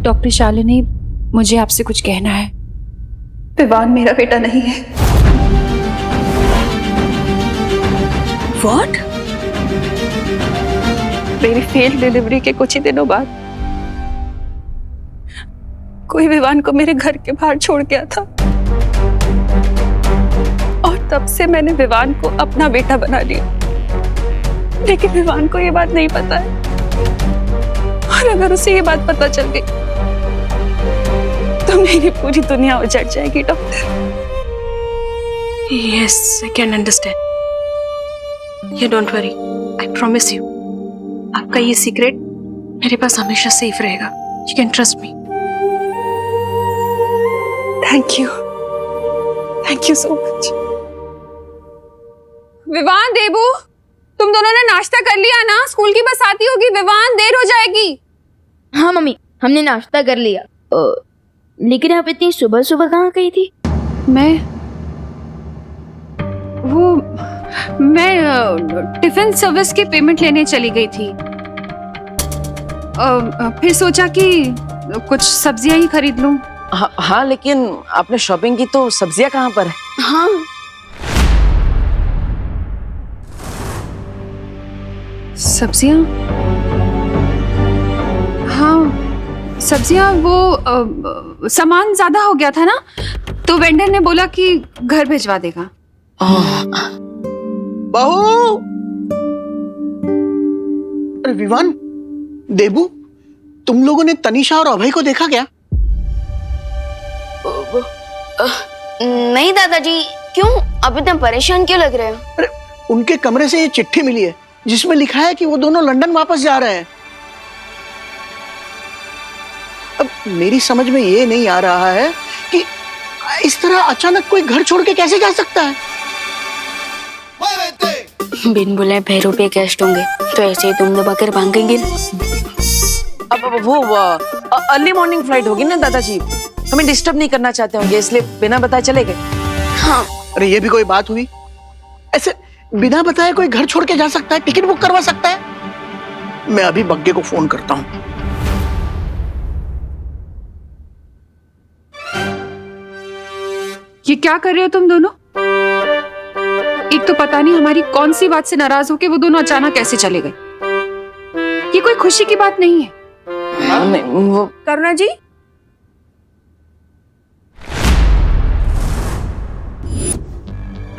Doctor Shalini, मुझे आपसे कुछ कहना है। विवान मेरा बेटा नहीं है। What? मेरी फेल्ड डिलीवरी के कुछ ही दिनों बाद कोई विवान को मेरे घर के बाहर छोड़ गया था और तब से मैंने विवान को अपना बेटा बना लिया। लेकिन विवान को ये बात नहीं पता है, और अगर उसे ये बात पता चल गई तो मेरी पूरी दुनिया उजड़ जाएगी doctor. Yes, I can understand. You don't worry. I promise you. आपका ये सीक्रेट मेरे पास हमेशा सेफ रहेगा। You can trust me. Thank you so much. Vivaan, Debu, तुम दोनों ने नाश्ता कर लिया ना? स्कूल की बस आती होगी। विवान, देर हो जाएगी। हाँ मम्मी, हमने नाश्ता कर लिया। लेकिन आप इतनी सुबह सुबह कहाँ गई थी? मैं टिफिन सर्विस की पेमेंट लेने चली गई थी। फिर सोचा कि कुछ सब्जियां ही खरीद लूं। हाँ, लेकिन आपने शॉपिंग की तो सब्जियां कहाँ पर है? हाँ, सब्जियां? हाँ, सब्जियां वो सामान ज्यादा हो गया था ना, तो वेंडर ने बोला कि घर भिजवा देगा। बहू! अरे विवान, देबू, तुम लोगों ने तनीषा और अभय को देखा क्या? नहीं दादाजी, क्यों? अब इतना परेशान क्यों लग रहे हो? अरे उनके कमरे से ये चिट्ठी मिली है जिसमें लिखा है कि वो दोनों लंदन वापस जा रहे हैं। अब मेरी समझ में ये नहीं आ रहा है कि इस तरह अचानक कोई घर छोड़ के कैसे जा सकता है। बिन बुलाए भैरों पे गेस्ट होंगे तो ऐसे ही तुम दबा कर भागेंगे। अब वो अर्ली मॉर्निंग फ्लाइट होगी ना दादाजी, हमें डिस्टर्ब नहीं करना चाहते होंगे, इसलिए बिना बताए चले गए। हाँ। अरे ये भी कोई बात हुई? ऐसे बिना बताए कोई घर छोड़ के जा सकता है? टिकट बुक करवा सकता है? मैं अभी बग्गे को फोन करता हूँ। ये क्या कर रहे हो तुम दोनों? एक तो पता नहीं हमारी कौन सी बात से नाराज होके वो दोनों अचानक कैसे चले गए। ये कोई खुशी की बात नहीं है। नहीं, वो करुणा जी,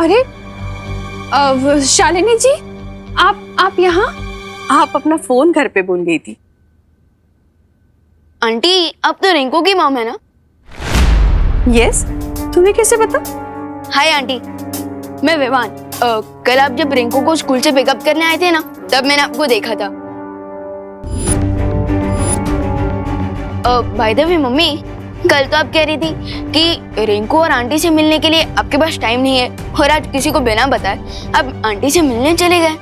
अरे शालिनी जी, आप यहाँ? आप अपना फोन घर पे भूल गई थी। आंटी, अब तो रिंकू की मॉम है ना? यस, तुम्हें कैसे पता? हाय आंटी, मैं विवान। कल आप जब रिंकू को स्कूल से पिकअप करने आए थे ना, तब मैंने आपको देखा था। बाय द वे मम्मी, कल तो आप कह रही थी कि रिंकू और आंटी से मिलने के लिए आपके पास टाइम नहीं है, और आज किसी को बिना बताए आप आंटी से मिलने चले गए।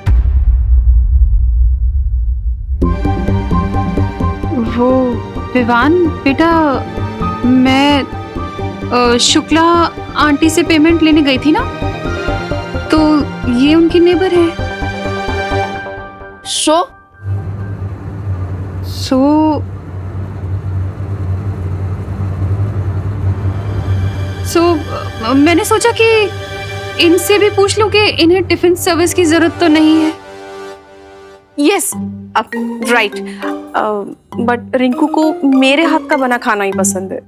वो विवान बेटा, मैं शुक्ला आंटी से पेमेंट लेने गई थी ना, तो ये उनकी नेबर है। सो मैंने सोचा कि इनसे भी पूछ लूं कि इन्हें टिफिन सर्विस की जरूरत तो नहीं है। Yes, right. बट रिंकू को मेरे हाथ का बना खाना ही पसंद है।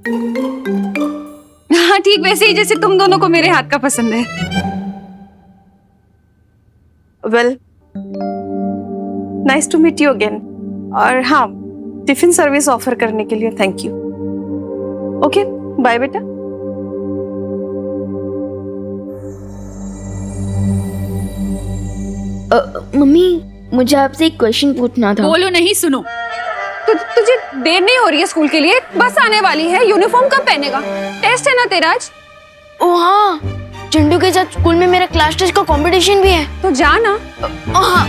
हाँ, ठीक वैसे ही जैसे तुम दोनों को मेरे हाथ का पसंद है। Well, nice to meet you again. और हाँ, टिफिन सर्विस ऑफर करने के लिए थैंक यू। ओके, बाय बेटा। मम्मी, मुझे आपसे एक क्वेश्चन पूछना था। बोलो नहीं, सुनो। तुझे देर नहीं हो रही है स्कूल के लिए? बस आने वाली है। यूनिफॉर्म कब पहनेगा? टेस्ट है ना तेरा आज? ओ हाँ, चिंटू के साथ स्कूल में मेरा क्लास टेस्ट का कंपटीशन भी है। तो जा ना। हाँ।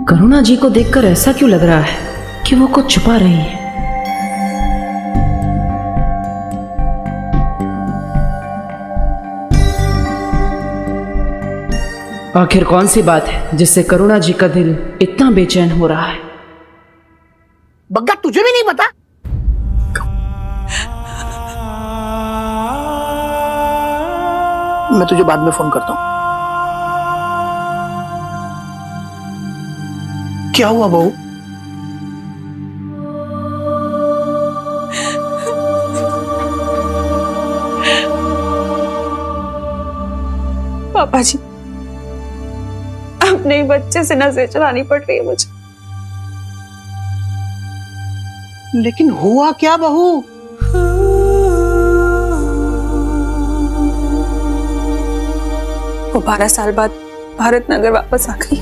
करुणा जी को देखकर ऐसा क्यों लग रहा है कि वो कुछ छुपा रही है? आखिर कौन सी बात है जिससे करुणा जी का दिल इतना बेचैन हो रहा है? बग्गा तुझे भी नहीं पता? मैं तुझे बाद में फोन करता हूं। क्या हुआ बहू? पापा जी, अपने बच्चे से नजर चलानी पड़ रही है मुझे। लेकिन हुआ क्या बहू? वो 12 साल बाद भारत नगर वापस आ गई।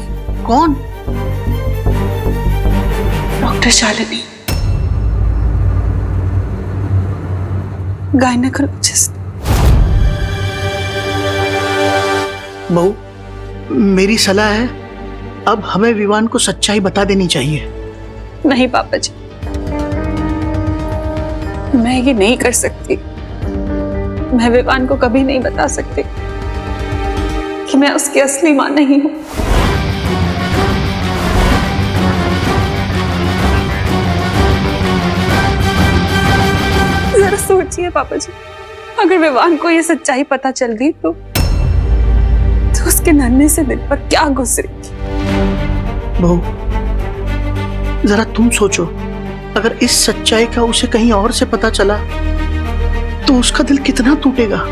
कौन? Doctor Shalini, gynaecologist. बहू, मेरी सलाह है अब हमें विवान को सच्चाई बता देनी चाहिए। नहीं पापा जी, मैं ये नहीं कर सकती। मैं विवान को कभी नहीं बता सकती कि मैं उसकी असली मां नहीं हूं। जरा सोचिए पापा जी, अगर विवान को ये सच्चाई पता चल गई तो उसके नन्हे से दिल पर क्या गुजरेगी। बहू, जरा तुम सोचो, अगर इस सच्चाई का उसे कहीं और से पता चला तो उसका दिल कितना टूटेगा।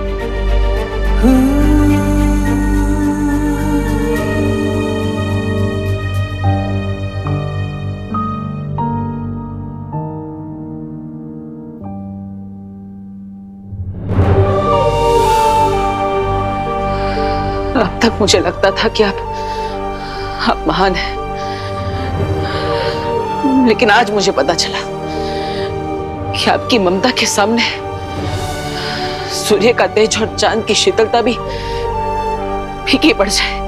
अब तक मुझे लगता था कि आप महान हैं, लेकिन आज मुझे पता चला कि आपकी ममता के सामने सूर्य का तेज और चांद की शीतलता भी फीकी पड़ जाए।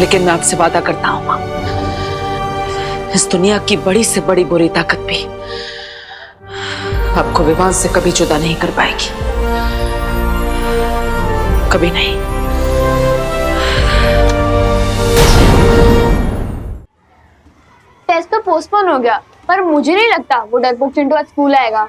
लेकिन मैं आपसे वादा करता हूं मां, इस दुनिया की बड़ी से बड़ी बुरी ताकत भी आपको विवान से कभी जुदा नहीं कर पाएगी, कभी नहीं। टेस्ट तो पोस्टपोन हो गया, पर मुझे नहीं लगता वो डरपोक चिंटू आज स्कूल आएगा।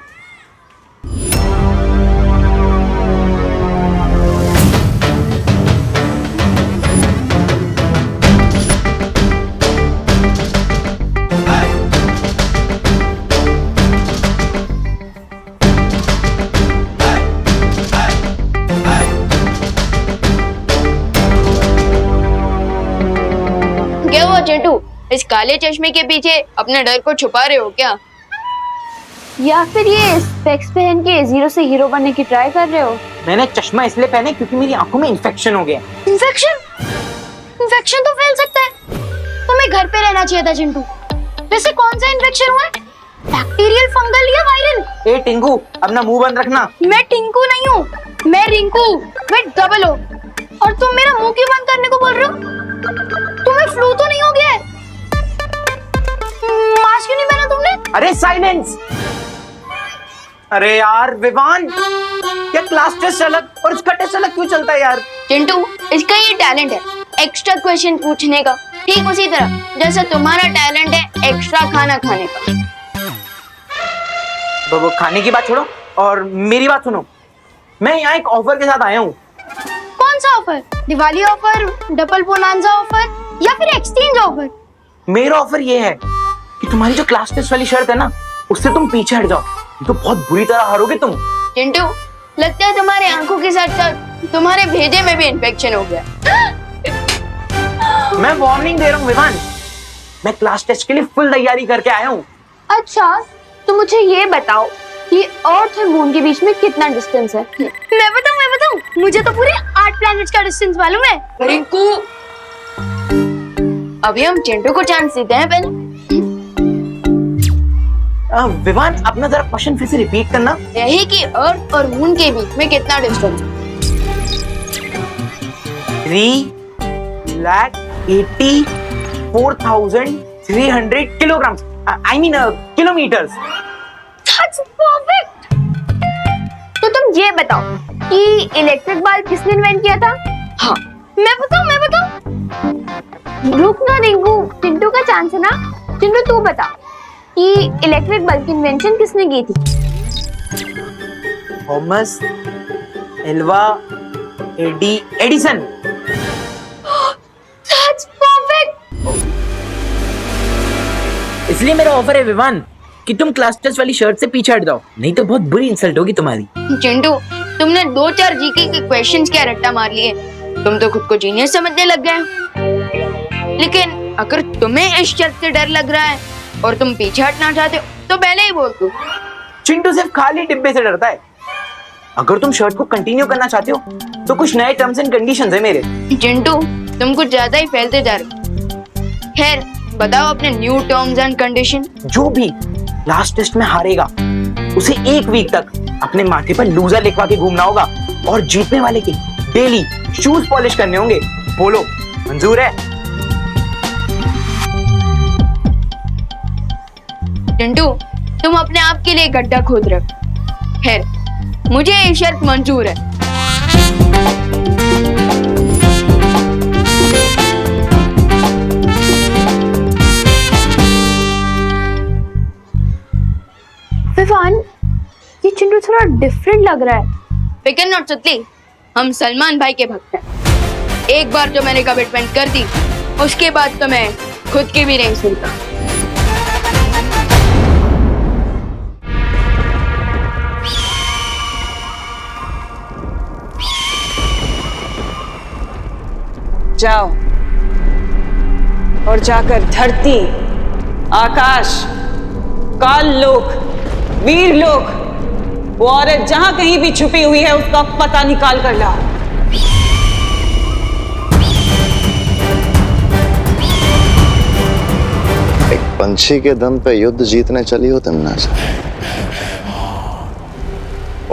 क्या हुआ चिंटू, इस काले चश्मे के पीछे अपने डर को छुपा रहे हो क्या? या फिर ये स्पेक्स पहन के जीरो से हीरो बनने की ट्राई कर रहे हो? मैंने चश्मा इसलिए पहने क्योंकि मेरी आंखों में इन्फेक्शन हो गया। इन्फेक्शन? इन्फेक्शन तो फैल सकता है, तुम्हें घर पे रहना चाहिए था चिंटू। वैसे कौन सा इन्फेक्शन हुआ है, बैक्टीरियल, फंगल या वायरल? ए टिंकू, अपना मुंह बंद रखना। मैं टिंकू नहीं हूँ, मैं रिंकू, मैं डबल ओ। और तुम मेरा मुंह क्यों बंद करने को बोल रहे हो? तुम्हें फ्लू तो नहीं हो गया है? मास्क क्यों नहीं पहना तुमने? अरे साइलेंस! अरे यार विवान, ये क्लास टेस्ट अलग और इसका टेस्ट अलग क्यों चलता है यार? चिंटू, इसका ये टैलेंट है एक्स्ट्रा क्वेश्चन पूछने का, ठीक उसी तरह जैसे तुम्हारा टैलेंट है एक्स्ट्रा खाना खाने का। वो खाने की बात छोड़ो और मेरी बात सुनो। मैं यहाँ एक ऑफर के साथ आया हूँ। कौन सा offer? Diwali offer, double bonanza offer या फिर एक्सचेंज ऑफर? मेरा ऑफर ये है कि तुम्हारी जो क्लास टेस्ट वाली शर्त है ना, उससे तुम पीछे हट जाओ, तो बहुत बुरी तरह हारोगे तुम। चिंटू, लगता है तुम्हारे आंखों के साथ साथ तुम्हारे भेजे में भी इन्फेक्शन हो गया। मैं वार्निंग दे रहा हूँ विवान, मैं क्लास टेस्ट के लिए फुल तैयारी करके आया हूँ। अच्छा, तो मुझे ये बताओ कि अर्थ और मून के बीच में कितना डिस्टेंस है? मैं बताऊं, मुझे तो पूरे 8 प्लैनेट्स का डिस्टेंस मालूम है। रिंकू, अभी हम चिंटू को चांस देते हैं पहले। विवान, अपना जरा क्वेश्चन फिर से रिपीट करना। यही कि अर्थ और मून के बीच में कितना डिस्टेंस है? 3,84,300 kilograms. I mean kilometers. That's perfect. ये बताओ कि इलेक्ट्रिक बल्ब किसने इन्वेंट किया था? हाँ मैं बताऊं। रुक ना रिंकू, चिंटू का चांस है ना। चिंटू तू बता कि इलेक्ट्रिक बल्ब की इन्वेंशन किसने की थी? Thomas Alva Edison. That's perfect. इसलिए मेरा ऑफर है विवान कि तुम क्लास टेस्ट वाली शर्ट से पीछे हट जाओ, नहीं तो बहुत बुरी इंसल्ट होगी तुम्हारी। चिंटू तुमने 2-4 जीके के क्वेश्चंस क्या रट्टा मार लिए। तुम तो खुद को जीनियस समझने लग गए। लेकिन अगर तुम्हें इस शर्त से डर लग रहा है और तुम पीछे हटना चाहते हो तो पहले ही बोल दो। चिंटू सिर्फ खाली डिब्बे से डरता है। अगर तुम शर्ट को कंटिन्यू करना चाहते हो तो कुछ नए टर्म्स एंड कंडीशंस है मेरे। चिंटू तुम कुछ ज्यादा ही फैलते जा रहे हो। खैर बताओ अपने न्यू टर्म्स एंड कंडीशन। जो भी लास्ट टेस्ट में हारेगा उसे 1 वीक तक अपने माथे पर लूजर लिखवा के घूमना होगा और जीतने वाले के डेली शूज पॉलिश करने होंगे। बोलो मंजूर है? चिंटू तुम अपने आप के लिए गड्ढा खोद रहे हो। खैर मुझे ये शर्त मंजूर है। विवान ये चिंटू थोड़ा डिफरेंट लग रहा है। फिकर नॉट सुतली, हम सलमान भाई के भक्त हैं। एक बार जो मैंने कमिटमेंट कर दी उसके बाद तो मैं खुद की भी नहीं सुनता। जाओ और जाकर धरती, आकाश, काल लोक, वीर लोक, वो औरत जहां कहीं भी छुपी हुई है उसका पता निकाल कर लाओ। एक पंछी के दम पे युद्ध जीतने चली हो तिमनासा।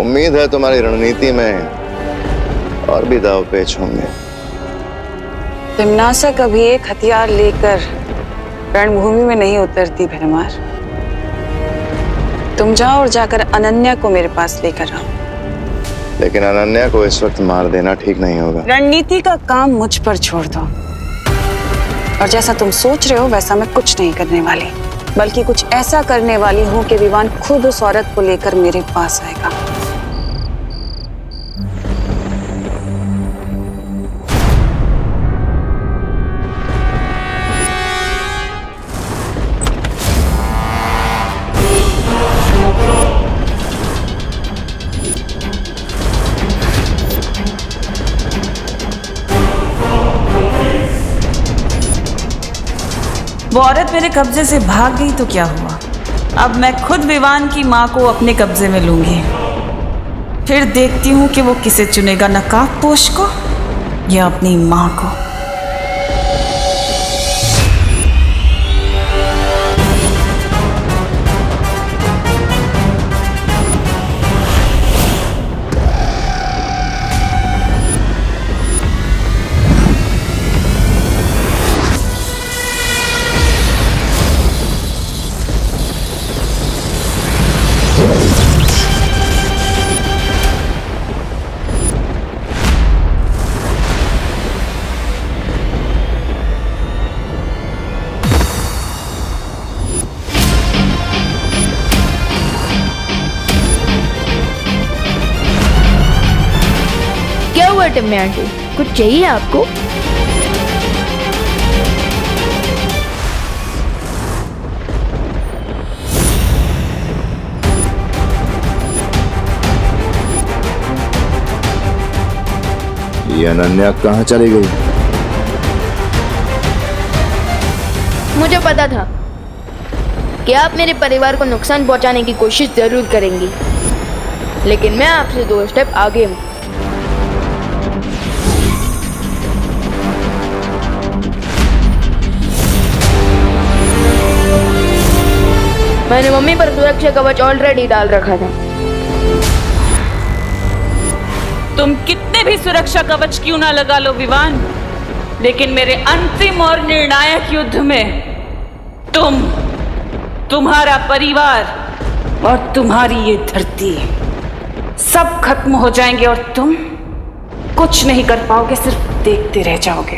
उम्मीद है तुम्हारी रणनीति में और भी दाव पेच होंगे। तिमनासा कभी एक हथियार लेकर रणभूमि में नहीं उतरती भरमार। तुम जाओ और जाकर अनन्या को मेरे पास लेकर आओ। लेकिन अनन्या को इस वक्त मार देना ठीक नहीं होगा। रणनीति का काम मुझ पर छोड़ दो। और जैसा तुम सोच रहे हो वैसा मैं कुछ नहीं करने वाली, बल्कि कुछ ऐसा करने वाली हूँ कि विवान खुद उस औरत को लेकर मेरे पास आएगा। वो औरत मेरे कब्जे से भाग गई तो क्या हुआ? अब मैं खुद विवान की माँ को अपने कब्जे में लूंगी। फिर देखती हूँ कि वो किसे चुनेगा, नकाबपोश को या अपनी माँ को। टिम्मी आंटी कुछ चाहिए आपको? ये अनन्या कहाँ चली गई? मुझे पता था कि आप मेरे परिवार को नुकसान पहुंचाने की कोशिश जरूर करेंगी, लेकिन मैं आपसे 2 स्टेप आगे हूं। मैंने मम्मी पर सुरक्षा कवच ऑलरेडी डाल रखा था। तुम कितने भी सुरक्षा कवच क्यों ना लगा लो विवान, लेकिन मेरे अंतिम और निर्णायक युद्ध में तुम, तुम्हारा परिवार और तुम्हारी ये धरती सब खत्म हो जाएंगे और तुम कुछ नहीं कर पाओगे, सिर्फ देखते रह जाओगे।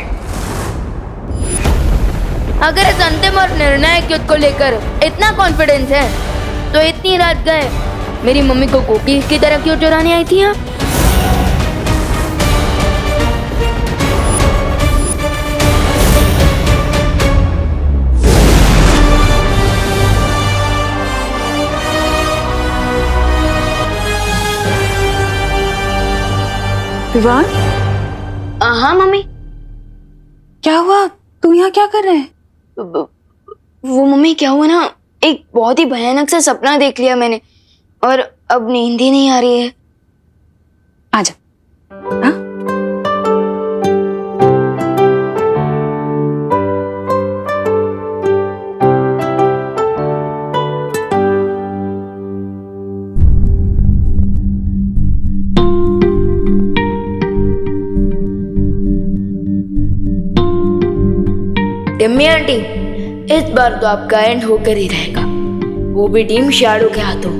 अगर इस अंतिम और निर्णायक युद्ध को लेकर इतना कॉन्फिडेंस है तो इतनी रात गए मेरी मम्मी को कुकीज की तरह क्यों चुराने आई थी आप? विवान, हाँ मम्मी। क्या हुआ? तू यहाँ क्या कर रहे है? वो मम्मी क्या हुआ ना, एक बहुत ही भयानक सा सपना देख लिया मैंने और अब नींद ही नहीं आ रही है। आजा। हाँ? टिम्मी आंटी, इस बार तो आपका एंड होकर ही रहेगा, वो भी टीम शैडो के हाथों।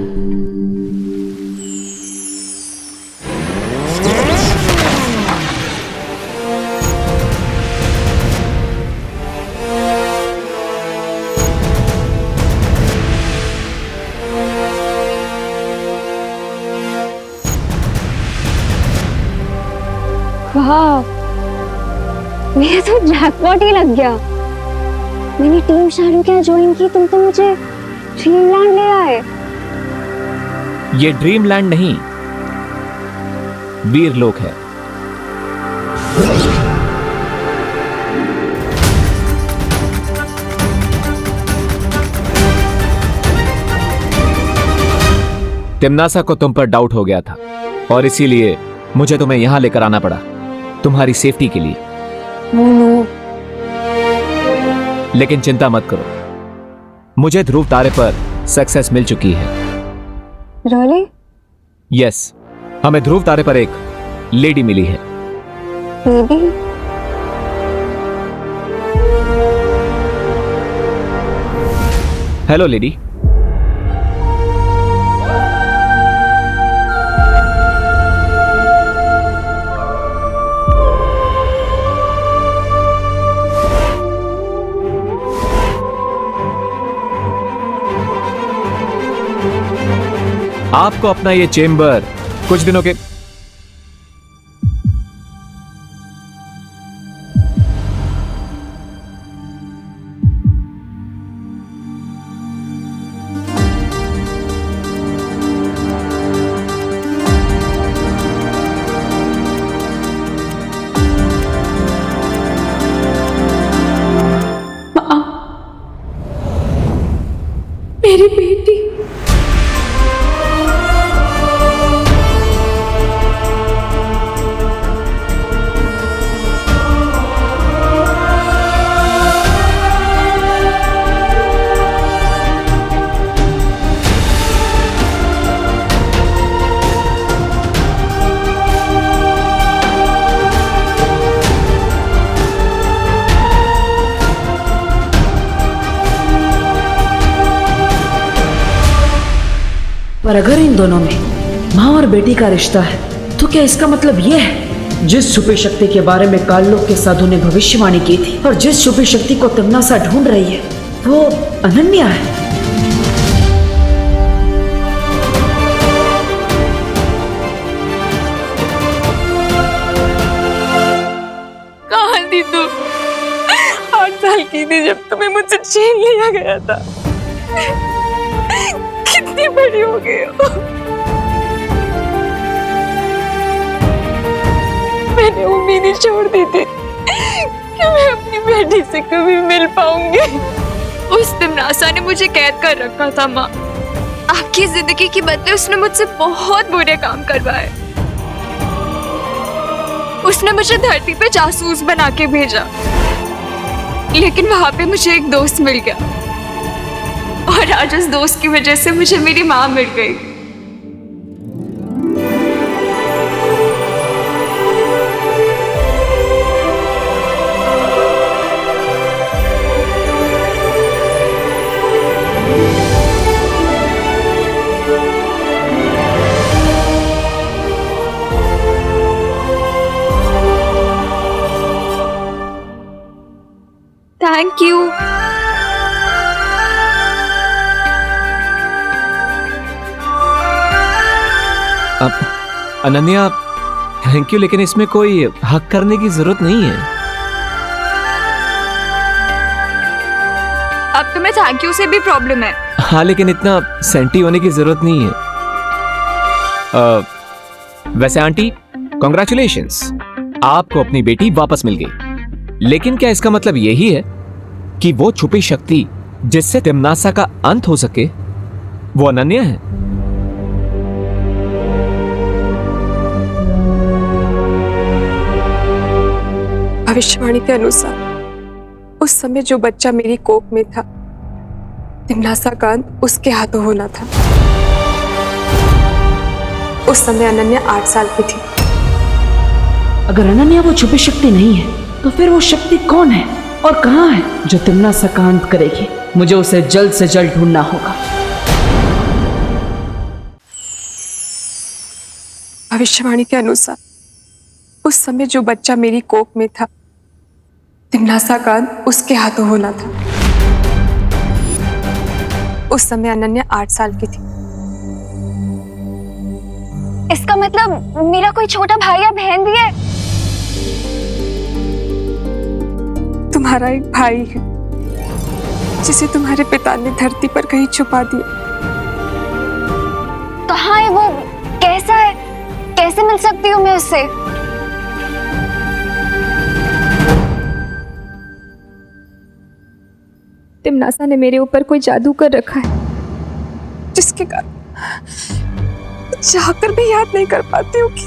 वाह, मेरा तो जैकपॉट ही लग गया। मैंने टीम शैडो क्या ज्वाइन की, तुम तो मुझे ड्रीमलैंड ले आए। ये ड्रीमलैंड नहीं, वीरलोक है। तिम्नासा को तुम पर डाउट हो गया था और इसीलिए मुझे तुम्हें यहां लेकर आना पड़ा, तुम्हारी सेफ्टी के लिए। लेकिन चिंता मत करो, मुझे ध्रुव तारे पर सक्सेस मिल चुकी है। Really? यस, हमें ध्रुव तारे पर एक लेडी मिली है। Maybe? Hello lady. आपको अपना ये चेम्बर कुछ दिनों के मेरी बेटी। पर अगर इन दोनों में माँ और बेटी का रिश्ता है तो क्या इसका मतलब ये है जिस छुपी शक्ति के बारे में काललोक के साधु ने भविष्यवाणी की थी और जिस छुपी शक्ति को तिम्नासा ढूंढ रही है वो अनन्या है? कहाँ थी तू? 8 साल की थी जब तुम्हें मुझसे छीन लिया गया था। कितनी बड़ी हो गई हो। मैंने उम्मीद ही छोड़ दी थी कि मैं अपनी बेटी से कभी मिल पाऊंगी। उस तिम्नासा ने मुझे कैद कर रखा था माँ। आपकी जिंदगी के बदले उसने मुझसे बहुत बुरे काम करवाए। उसने मुझे धरती पे जासूस बना के भेजा, लेकिन वहां पे मुझे एक दोस्त मिल गया और आज उस दोस्त की वजह से मुझे मेरी माँ मिल गई। यू। अनन्या, थैंक यू, लेकिन इसमें कोई हक करने की जरूरत नहीं है। अब तुम्हें थैंक यू से भी प्रॉब्लम है। हाँ, लेकिन इतना सेंटी होने की जरूरत नहीं है। वैसे आंटी, कॉन्ग्रेचुलेशंस, आपको अपनी बेटी वापस मिल गई। लेकिन क्या इसका मतलब यही है कि वो छुपी शक्ति जिससे तिम्नासा का अंत हो सके वो अनन्या है? भविष्यवाणी के अनुसार उस समय जो बच्चा मेरी कोख में था, तिम्नासा का अंत उसके हाथों होना था। उस समय अनन्या 8 साल की थी। अगर अनन्या वो छुपी शक्ति नहीं है तो फिर वो शक्ति कौन है और कहाँ है जो तिम्नासा का अंत करेगी? मुझे उसे जल्द से जल्द ढूंढना होगा। भविष्यवाणी के अनुसार उस समय जो बच्चा मेरी कोख में था, तिम्नासा का अंत उसके हाथों होना था। उस समय अनन्या 8 साल की थी। इसका मतलब मेरा कोई छोटा भाई या बहन भी है? तुम्हारा एक भाई है जिसे तुम्हारे पिता ने धरती पर कहीं छुपा दिया। कहाँ है वो? कैसा है? कैसे मिल सकती हूँ मैं उससे? तिम्नासा ने मेरे ऊपर कोई जादू कर रखा है, जिसके कारण चाहकर भी याद नहीं कर पाती हूँ कि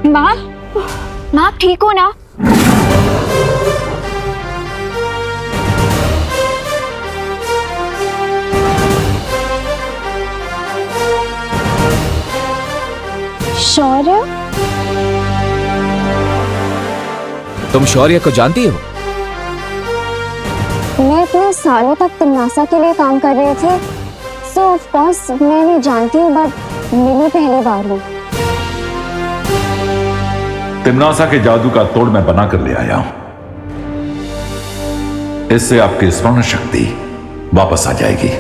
माँ, माँ ठीक हो ना? शौर्य? तुम शौर्य को जानती हो? मैं इतने सालों तक तिम्नासा के लिए काम कर रही थी, सो ऑफ कोर्स मैं नहीं जानती हूँ, बट मिली पहली बार हूँ। तिम्नासा के जादू का तोड़ मैं बना कर ले आया हूं। इससे आपकी स्मरण शक्ति वापस आ जाएगी।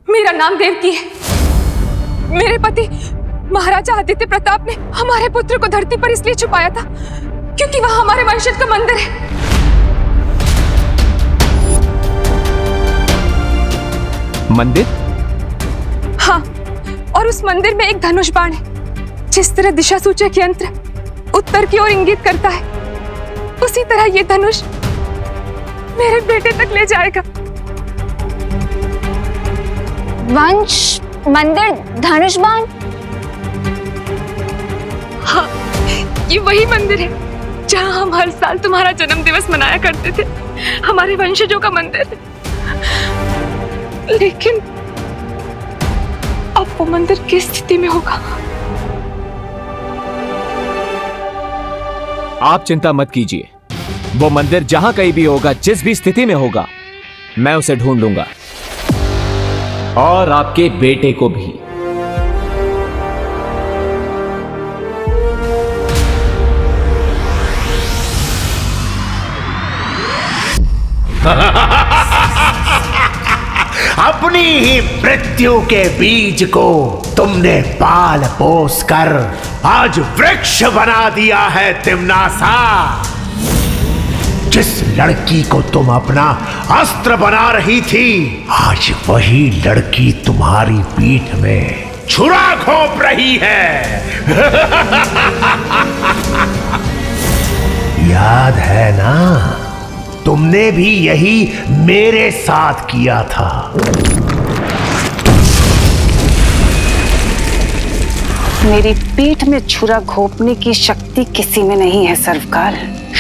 मेरा नाम देवकी है। मेरे पति महाराजा आदित्य प्रताप ने हमारे पुत्र को धरती पर इसलिए छुपाया था क्योंकि वहां हमारे वंशज का मंदिर है। मंदिर? हाँ, और उस मंदिर में एक धनुष बाण है। जिस तरह दिशा सूचक यंत्र उत्तर की ओर इंगित करता है, उसी तरह ये धनुष मेरे बेटे तक ले जाएगा। वंश, मंदिर, धनुष बाण? हाँ, ये वही मंदिर है जहाँ हम हर साल तुम्हारा जन्म दिवस मनाया करते थे। हमारे वंशजों का मंदिर है। लेकिन अब वो मंदिर किस स्थिति में होगा? आप चिंता मत कीजिए, वो मंदिर जहां कहीं भी होगा, जिस भी स्थिति में होगा, मैं उसे ढूंढ लूंगा, और आपके बेटे को भी। अपनी ही मृत्यु के बीज को तुमने पाल पोस कर आज वृक्ष बना दिया है तिम्नासा। जिस लड़की को तुम अपना अस्त्र बना रही थी, आज वही लड़की तुम्हारी पीठ में छुरा घोंप रही है। याद है ना, तुमने भी यही मेरे साथ किया था। मेरी पीठ में छुरा घोंपने की शक्ति किसी में नहीं है सर्वकाल।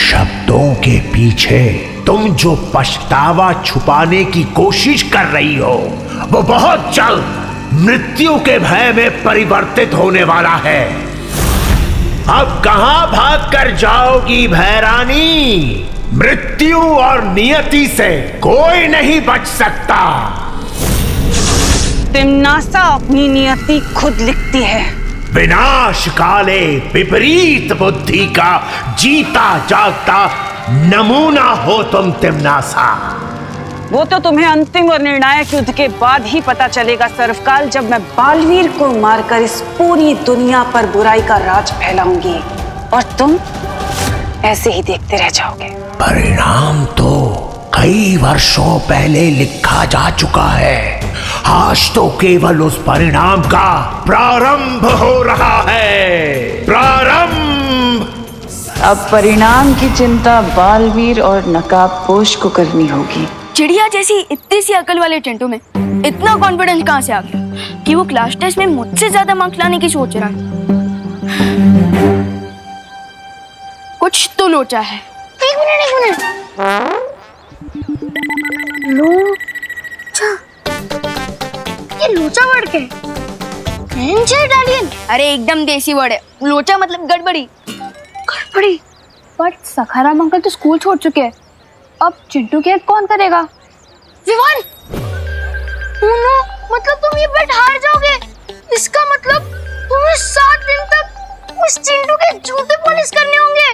शब्दों के पीछे तुम जो पछतावा छुपाने की कोशिश कर रही हो वो बहुत जल्द मृत्यु के भय में परिवर्तित होने वाला है। अब कहां भाग कर जाओगी भैरानी? मृत्यु और नियति से कोई नहीं बच सकता। तिम्नासा अपनी नियति खुद लिखती है। विनाश काले विपरीत बुद्धि का जीता जागता नमूना हो तुम तिम्नासा। वो तो तुम्हें अंतिम और निर्णायक युद्ध के बाद ही पता चलेगा सर्वकाल, जब मैं बालवीर को मारकर इस पूरी दुनिया पर बुराई का राज फैलाऊंगी और तुम ऐसे ही देखते रह जाओगे। परिणाम तो कई वर्षों पहले लिखा जा चुका है। आज तो केवल उस परिणाम का प्रारंभ हो रहा है। प्रारंभ। अब परिणाम की चिंता बालवीर और नकाबपोश को करनी होगी। चिड़िया जैसी इतनी सी अकल वाले चिंटू में इतना कॉन्फिडेंस कहाँ से आ गया कि वो क्लास टेस्ट में मुझसे ज्यादा मार्क्स लाने की सोच रहा है? कुछ तो लोचा है। एक मिनट लोचा, ये लोचा वर्ड क्या है? इटालियन? अरे एकदम देसी वर्ड है। लोचा मतलब गड़बड़ी। गड़बड़ी? बट सखाराम अंकल तो स्कूल छोड़ चुके हैं, अब चिंटू की हेल्प कौन करेगा? विवान, नो, मतलब तुम ये बेट हार जाओगे। इसका मतलब तुम्हें 7 दिन तक उस चिंटू के जूते पॉलिश करने होंगे।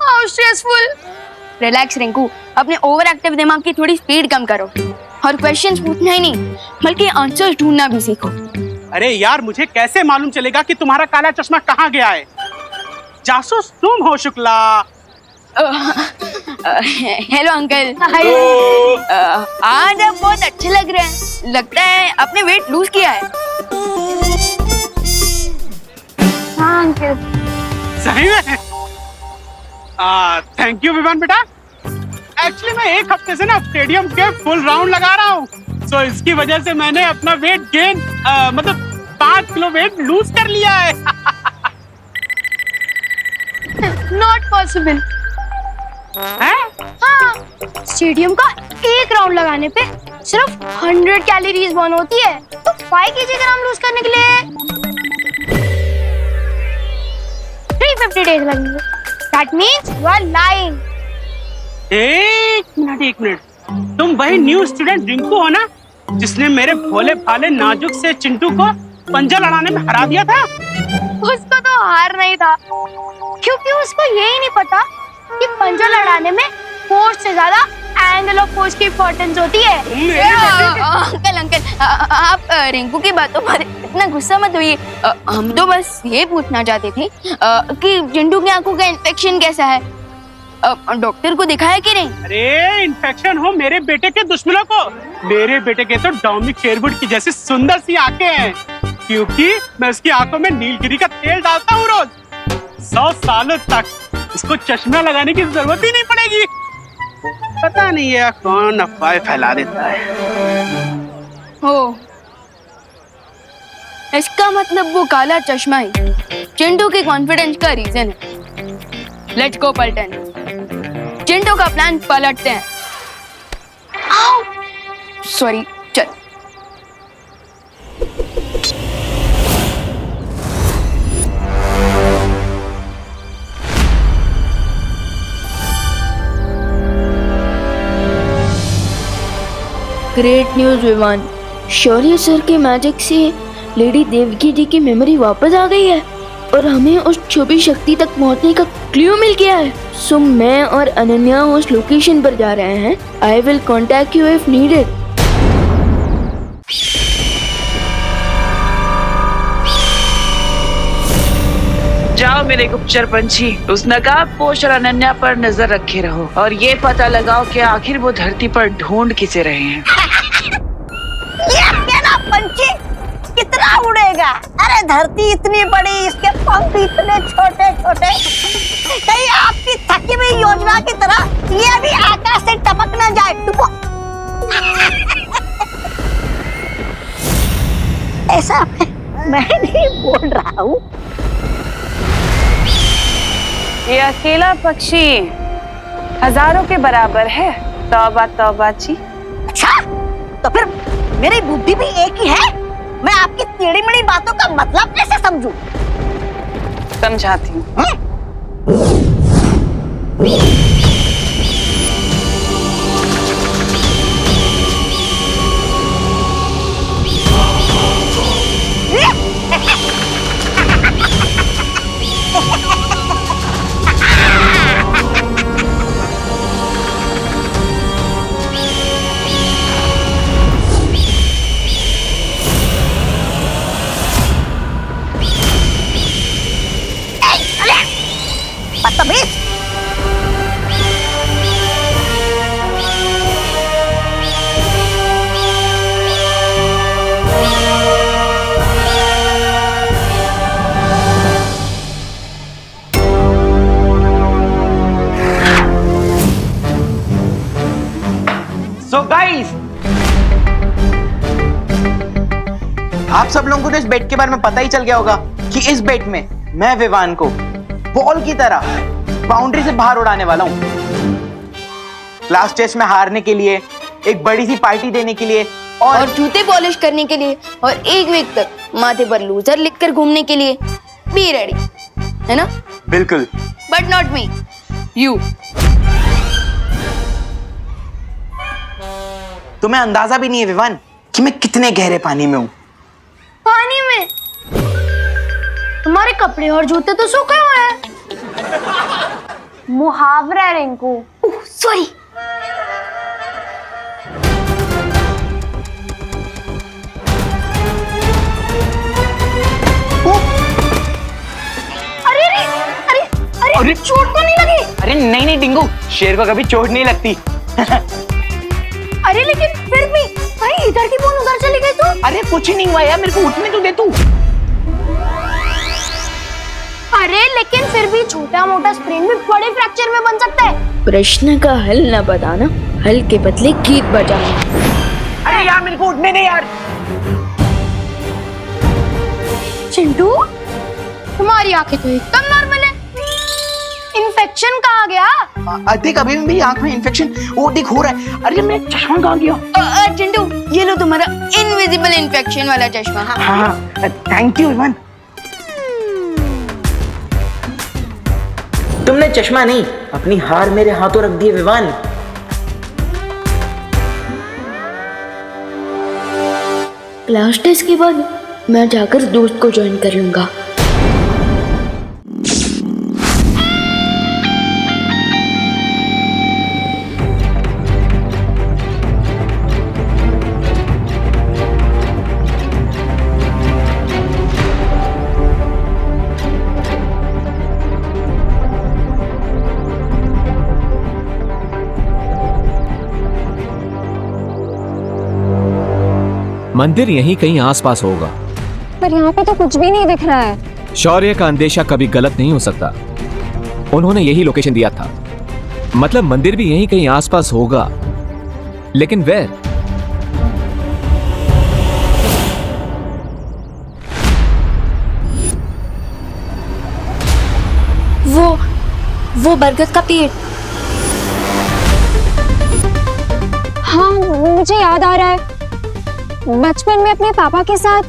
How stressful. रिलैक्स रिंकू, अपने ओवर एक्टिव दिमाग की थोड़ी स्पीड कम करो और क्वेश्चंस पूछना ही नहीं बल्कि आंसर्स ढूंढना भी सीखो। अरे यार, मुझे कैसे मालूम चलेगा कि तुम्हारा काला चश्मा कहाँ गया है? जासूस तुम हो शुक्ला। Hello uncle. आज आप बहुत अच्छे लग रहे हैं। लगता है आपने वेट लूज किया है। हाँ अंकल। सही में? थैंक यू विवान बेटा। एक्चुअली मैं एक हफ्ते से ना स्टेडियम के फुल राउंड लगा रहा हूँ, तो इसकी वजह से मैंने अपना वेट गेन मतलब 5 किलो वेट लूज कर लिया है। Not possible. हाँ, स्टेडियम का एक राउंड लगाने पे सिर्फ 100 कैलोरीज बर्न होती है, तो 5 kg लूज करने के लिए 350 डेज लगेंगे। That means you are lying. एक मिनट, तुम वही न्यू स्टूडेंट रिंकू हो ना, जिसने मेरे भोले भाले नाजुक से चिंटू को पंजा लड़ाने में हरा दिया था? उसको तो हार नहीं था, क्योंकि उसको यही नहीं पता कि पंजा लड़ाने में फोर्स से ज्यादा एंगल ऑफ फोर्स की इंपॉर्टेंस होती है। अंकल, आप रिंकू की बातों पर इतना गुस्सा मत होइए। हम तो बस ये पूछना चाहते थे कि चिंटू की आंखों का इन्फेक्शन कैसा है। डॉक्टर को दिखाया कि नहीं? अरे इन्फेक्शन हो मेरे बेटे के दुश्मनों को। मेरे बेटे के तो डोमिनिक शेरवुड की जैसी सुंदर सी आंखें हैं, क्योंकि मैं उसकी आंखों में नीलगिरी का तेल डालता हूँ रोज। 100 सालों तक इसको चश्मा लगाने की जरूरत ही नहीं पड़ेगी। पता नहीं है कौन अफवाह फैला देता है। हो, इसका मतलब वो काला चश्मा ही चिंटू के कॉन्फिडेंस का रीजन है। लेट्स गो पलटन, चिंटू का प्लान पलटते हैं। सॉरी, चल। ग्रेट न्यूज विवान, शौर्य सर के मैजिक से लेडी देवकी जी की मेमोरी वापस आ गई है और हमें उस छुपी शक्ति तक पहुंचने का क्लू मिल गया है। सो मैं और अनन्या उस लोकेशन पर जा रहे हैं। I will contact you if needed. जाओ मेरे गुप्तचर पंछी, उस नकाबपोश और अनन्या पर नजर रखे रहो और ये पता लगाओ कि आखिर वो धरती पर ढूंढ किसे रहे हैं। ये अकेला पंछी कितना उड़ेगा? अरे धरती इतनी बड़ी, इसके पंख इतने छोटे छोटे, कहीं आपकी थकी हुई योजना की तरह ये भी आकाश से टपक न जाए। ऐसा मैं नहीं बोल रहा हूँ। ये अकेला पक्षी हजारों के बराबर है। तौबा तौबा जी। अच्छा, तो फिर मेरी बुद्धि भी एक ही है। मैं आपकी टेढ़ी मेढ़ी बातों का मतलब कैसे समझूं? समझाती हूँ। बदतमीज। सो गाइस, आप सब लोगों को तो इस बेट के बारे में पता ही चल गया होगा कि इस बेट में मैं विवान को बॉल की तरह बाउंड्री से बाहर उड़ाने वाला हूं। लास्ट टेस्ट में हारने के लिए, एक बड़ी सी पार्टी देने के लिए और जूते पॉलिश करने के लिए और एक वीक तक माथे पर लूजर लिखकर घूमने के लिए बी रेडी, है ना? बिल्कुल। But not me, you. तुम्हें अंदाजा भी नहीं है विवान कि मैं कितने गहरे पानी में हूं। पानी में? तुम्हारे कपड़े और जूते तो सूखे हुए हैं। मुहावरा है रिंकू। सॉरी। अरे अरे अरे अरे चोट तो नहीं लगी? अरे नहीं नहीं डिंगू, शेर को कभी चोट नहीं लगती। अरे लेकिन फिर भी भाई इधर की बोन उधर चली गई तो? अरे कुछ नहीं हुआ यार, मेरे को उठने तो दे तू। अरे लेकिन फिर भी छोटा मोटा स्प्रेन भी बड़े फ्रैक्चर में बन सकता है। प्रश्न का हल न बताना, हल के बदले गीत बजाना। अरे यार मेरे को उठने दे यार। चिंटू, तुम्हारी आंखें तो एकदम नॉर्मल है। इन्फेक्शन कहाँ गया? देख अभी भी मेरी आंख में इन्फेक्शन वो देख हो रहा है। अरे मेरा चश्मा कहाँ गया? चिंटू, ये लो तुम्हारा इनविजिबल इन्फेक्शन वाला चश्मा। हाँ, थैंक यू विवान। तुमने चश्मा नहीं, अपनी हार मेरे हाथों रख दिए विवान। क्लास टेस्ट के बाद मैं जाकर दोस्त को ज्वाइन कर लूंगा। मंदिर यहीं कहीं आसपास होगा, पर यहाँ पे तो कुछ भी नहीं दिख रहा है। शौर्य का अंदेशा कभी गलत नहीं हो सकता। उन्होंने यही लोकेशन दिया था, मतलब मंदिर भी यहीं कहीं आसपास होगा, लेकिन वेयर? वो बरगद का पेड़। हाँ, मुझे याद आ रहा है, बचपन में अपने पापा के साथ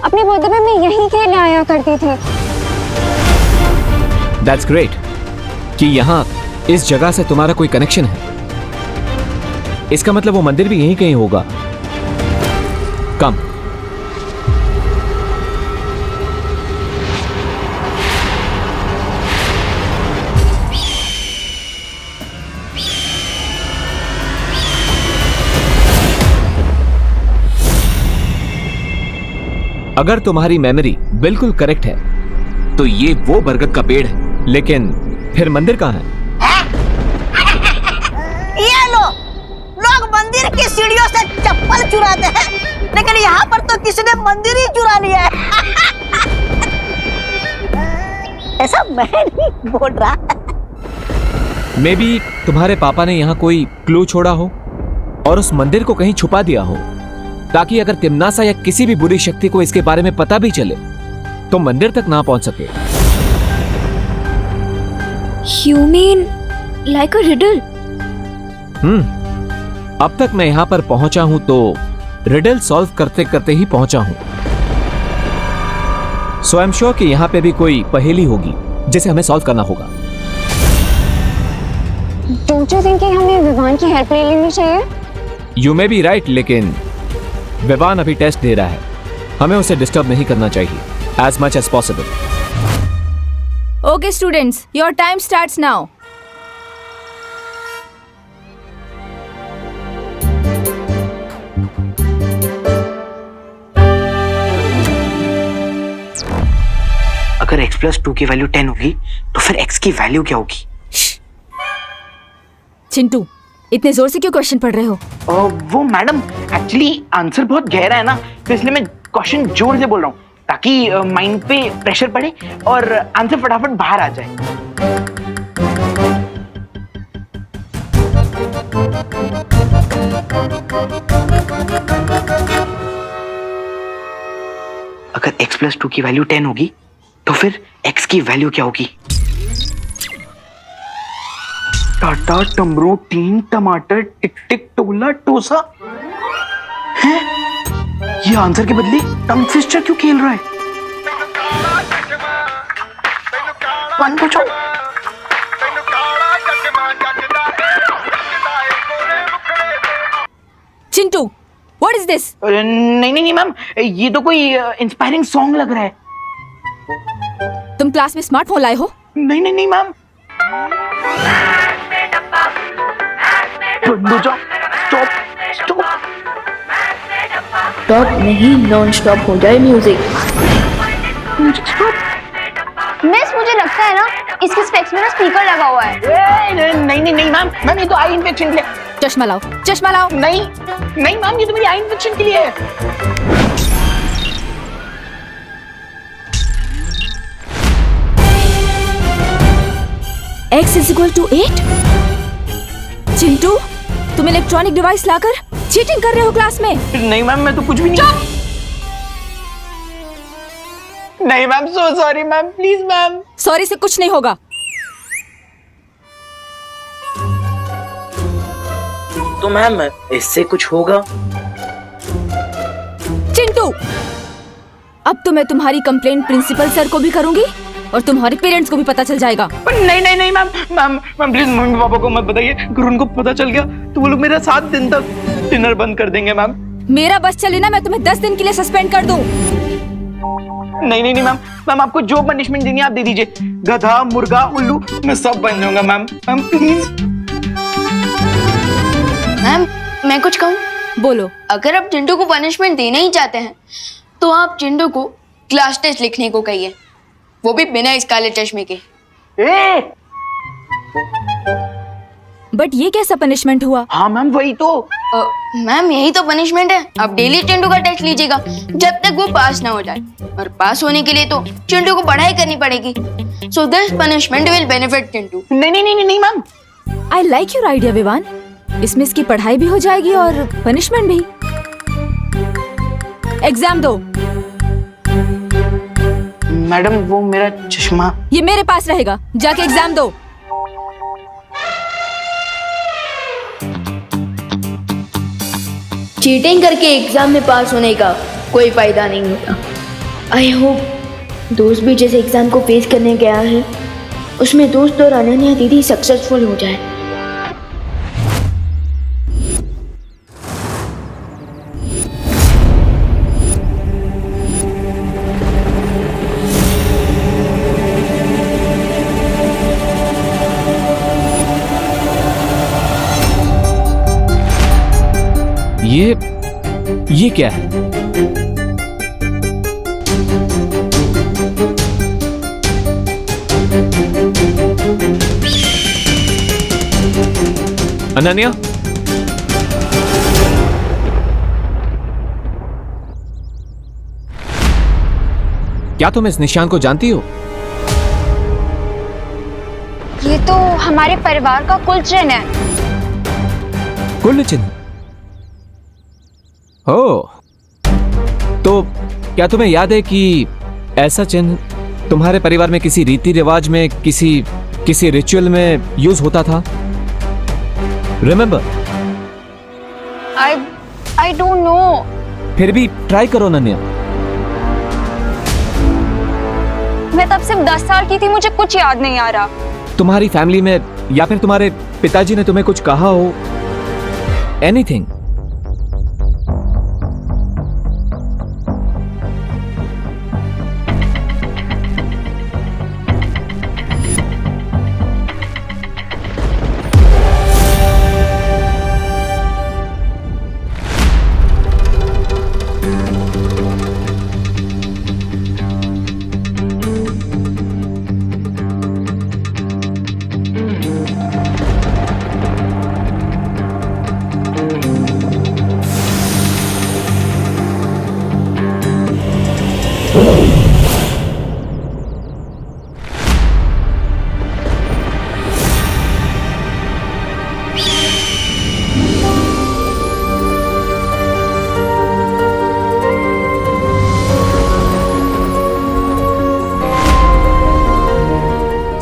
अपने बर्थडे में यहीं खेलने आया करती थी। That's great कि यहाँ इस जगह से तुम्हारा कोई कनेक्शन है। इसका मतलब वो मंदिर भी यहीं कहीं होगा। कम। अगर तुम्हारी मेमोरी बिल्कुल करेक्ट है तो ये वो बरगद का पेड़ है, लेकिन फिर मंदिर कहाँ है? ये लो, लोग मंदिर की सीढ़ियों से चप्पल चुराते हैं, लेकिन यहाँ पर तो किसी ने मंदिर ही चुरा लिया है। ऐसा मैं नहीं बोल रहा। मे बी तुम्हारे पापा ने यहाँ कोई क्लू छोड़ा हो और उस मंदिर को कहीं छुपा दिया हो, ताकि अगर तिम्नासा या किसी भी बुरी शक्ति को इसके बारे में पता भी चले तो मंदिर तक ना पहुंच सके। You mean like a riddle? अब तक मैं यहां पर पहुंचा हूं तो रिडल सॉल्व करते करते ही पहुंचा हूं। सो आई एम श्योर कि यहां पे भी कोई पहेली होगी जिसे हमें सॉल्व करना होगा। Don't you think कि हमें विवान की हेल्प ले लेनी चाहिए? यू मे बी राइट, लेकिन विवान अभी टेस्ट दे रहा है, हमें उसे डिस्टर्ब नहीं करना चाहिए as much as possible. Okay, students, your time starts now. अगर x प्लस 2 की वैल्यू 10 होगी तो फिर x की वैल्यू क्या होगी? चिंटू, इतने जोर से क्यों क्वेश्चन पढ़ रहे हो? वो मैडम एक्चुअली आंसर बहुत गहरा है ना, तो इसलिए मैं क्वेश्चन जोर से बोल रहा हूँ ताकि माइंड पे प्रेशर पड़े और आंसर फटाफट बाहर आ जाए। अगर x प्लस 2 की वैल्यू 10 होगी तो फिर x की वैल्यू क्या होगी? टाटा, टमरू, टीन, टमाटर, टिक टिक, टोला, टोसा। हैं? ये आंसर के बदले टंग ट्विस्टर क्यों खेल रहा है? वन पूछो। Chintu, what is this? नहीं नहीं नहीं मैम, ये तो कोई इंस्पायरिंग सॉन्ग लग रहा है। तुम क्लास में स्मार्टफोन लाए हो? नहीं नहीं नहीं मैम। Stop stop. स्टॉप नहीं, नॉन स्टॉप हो जाए म्यूजिक। मिस, मुझे लगता है ना इसके स्पेक्स में ना स्पीकर लगा हुआ है। नहीं नहीं नहीं मैम, मैम ये तो आई इन्फेक्शन के लिए। चश्मा लाओ, चश्मा लाओ। नहीं नहीं मैम, ये तो मेरी आई इन्फेक्शन के लिए है। x is equal to 8? Chintu, तुम इलेक्ट्रॉनिक डिवाइस लाकर चीटिंग कर रहे हो क्लास में? नहीं मैम, मैं तो कुछ भी नहीं। नहीं ma'am, so sorry ma'am, please ma'am. Sorry से कुछ नहीं होगा। तो मैम इससे कुछ होगा? चिंटू, अब तो मैं तुम्हारी कंप्लेंट प्रिंसिपल सर को भी करूंगी और तुम्हारे पेरेंट्स को भी पता चल जाएगा। नहीं नहीं नहीं ma'am, ma'am ma'am please mummy papa को मत बताइए, अगर उनको पता चल गया तो वो लोग मेरा 7 दिन तक डिनर बंद कर देंगे मैम। मेरा बस चले ना, मैं तुम्हें 10 दिन के लिए सस्पेंड कर दूं। नहीं नहीं नहीं मैम, मैम आपको जो पनिशमेंट देनी है आप दे दीजिए। गधा, मुर्गा, उल्लू, मैं सब बन जाऊंगा मैम। Ma'am please. मैम मैं कुछ कहूँ? बोलो। अगर आप चिंटू को पनिशमेंट देना ही चाहते हैं तो आप चिंटू को क्लास टेस्ट लिखने को कहिए, वो भी बिना इस काले चश्मे के। बट ये कैसा पनिशमेंट हुआ? हाँ मैम वही तो। मैम यही तो पनिशमेंट है। अब डेली चिंटू का टेस्ट लीजिएगा जब तक वो पास ना हो जाए, और पास होने के लिए तो चिंटू को पढ़ाई करनी पड़ेगी। So this punishment will benefit Chintu. नहीं नहीं नहीं नहीं ma'am. I like your idea Vivaan, इसमें इसकी पढ़ाई भी हो जाएगी और पनिशमेंट भी। एग्जाम दो। मैडम वो मेरा चश्मा। ये मेरे पास रहेगा, जाके एग्जाम दो। चीटिंग करके एग्जाम में पास होने का कोई फायदा नहीं होता। आई होप दोस्त भी जैसे एग्जाम को फेस करने गया है उसमें दोस्त और अनन्या दीदी सक्सेसफुल हो जाए। ये क्या है? अनन्या, क्या तुम इस निशान को जानती हो? ये तो हमारे परिवार का कुल चिन्ह है। कुल चिन्ह? ओह, तो क्या तुम्हें याद है कि ऐसा चिन्ह तुम्हारे परिवार में किसी रीति रिवाज में किसी किसी रिचुअल में यूज होता था? रिमेंबर? I don't know. फिर भी ट्राई करो नन्या। मैं तब सिर्फ 10 साल की थी, मुझे कुछ याद नहीं आ रहा। तुम्हारी फैमिली में या फिर तुम्हारे पिताजी ने तुम्हें कुछ कहा हो? एनीथिंग?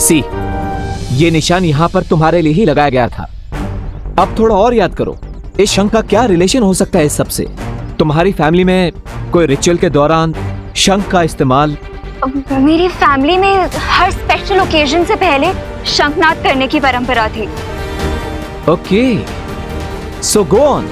सी, ये निशान यहां पर तुम्हारे लिए ही लगाया गया था। अब थोड़ा और याद करो, इस शंख का क्या रिलेशन हो सकता है इस सब से? तुम्हारी फैमिली में कोई रिचुअल के दौरान शंख का इस्तेमाल? मेरी फैमिली में हर स्पेशल ओकेजन से पहले शंखनाद करने की परंपरा थी। Okay, so go on.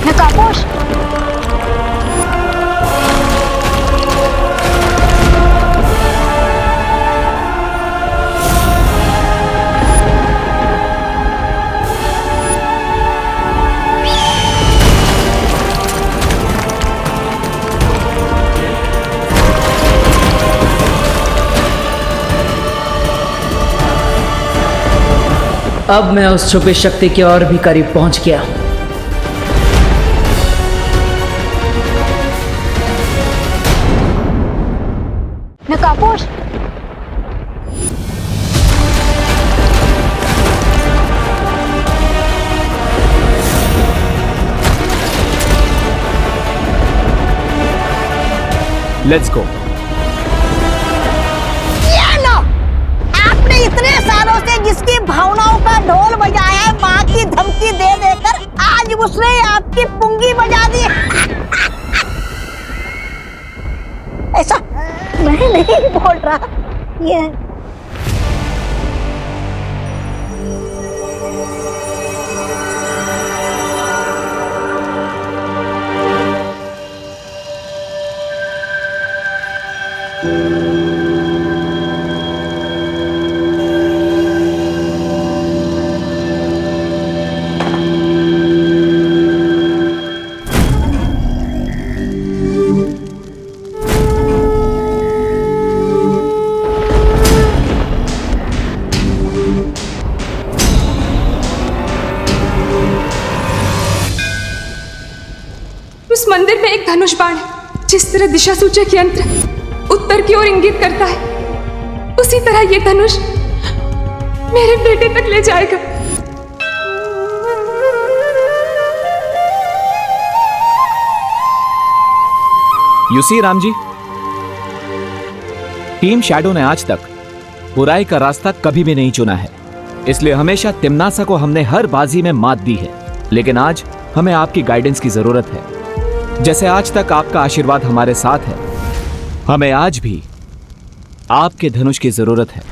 नकापोश, अब मैं उस छुपी शक्ति के और भी करीब पहुंच गया हूं। नकापोश, लेट्स गो। ये लो, आपने इतने सालों से जिसकी भावनाओं का ढोल बजाया है, माँ की धमकी दे देकर आज उसने आपकी पुंगी बजा दी। ऐसा मैं नहीं बोल रहा, ये उस मंदिर में एक धनुष बाण है। जिस तरह दिशा सूचक यंत्र उत्तर की ओर इंगित करता है, उसी तरह ये धनुष मेरे बेटे तक ले जाएगा। You see Ram ji, team shadow ने आज तक बुराई का रास्ता कभी भी नहीं चुना है, इसलिए हमेशा तिम्नासा को हमने हर बाजी में मात दी है। लेकिन आज हमें आपकी गाइडेंस की जरूरत है। जैसे आज तक आपका आशीर्वाद हमारे साथ है, हमें आज भी आपके धनुष की जरूरत है।